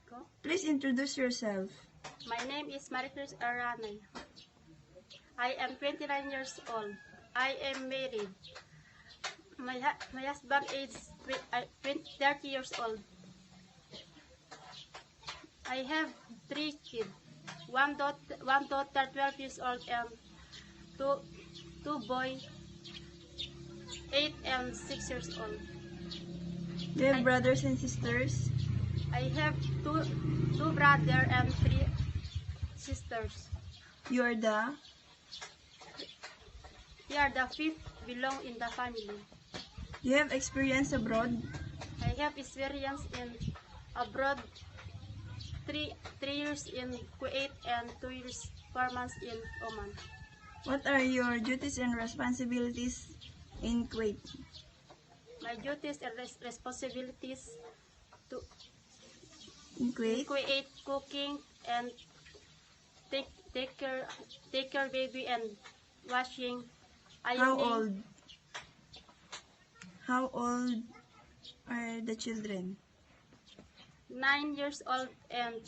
Ko. Please introduce yourself. My name is Maricruz Aranay. I am 29 years old. I am married. My husband is 30 years old. I have 3 kids. One daughter 12 years old and two boys 8 and 6 years old. Do you have brothers and sisters? I have two brothers and 3 sisters. You are the... We are the 5th belong in the family. You have experience abroad? I have experience in abroad 3 years in Kuwait and 2 years 4 months in Oman. What are your duties and responsibilities in Kuwait? My duties and responsibilities to In Kuwait? Kuwait cooking and take care baby and washing. Ironing. How old are the children? 9 years old and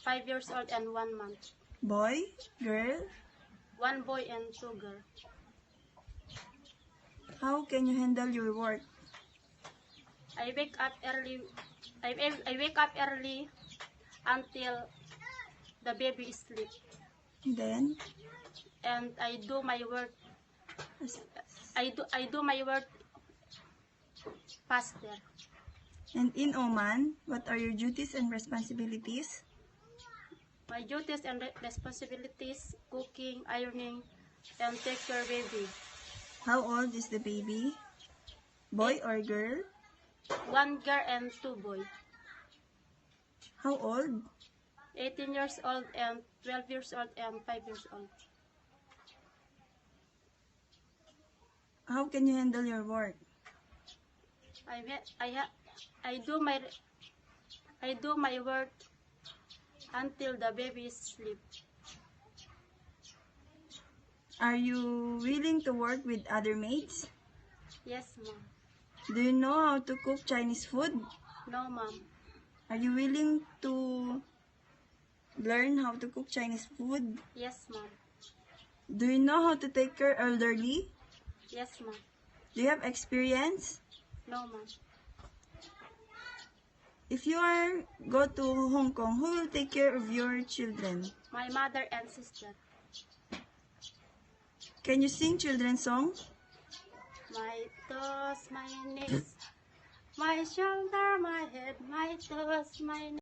5 years old and 1 month. Boy? Girl? 1 boy and 2 girls. How can you handle your work? I wake up early. I wake up early until the baby is asleep. Then? And I do my work. I do my work faster. And in Oman, what are your duties and responsibilities? My duties and responsibilities: cooking, ironing, and take care baby. How old is the baby? Boy or girl? 1 girl and 2 boys. How old? 18 years old and 12 years old and 5 years old. How can you handle your work? I do my work until the baby is asleep. Are you willing to work with other mates? Yes, mom. Do you know how to cook Chinese food? No, mom. Are you willing to learn how to cook Chinese food? Yes, mom. Do you know how to take care of elderly? Yes, mom. Do you have experience? No, mom. If you go to Hong Kong, who will take care of your children? My mother and sister. Can you sing children's song? My toes, my knees, my shoulder, my head, my toes, my knees.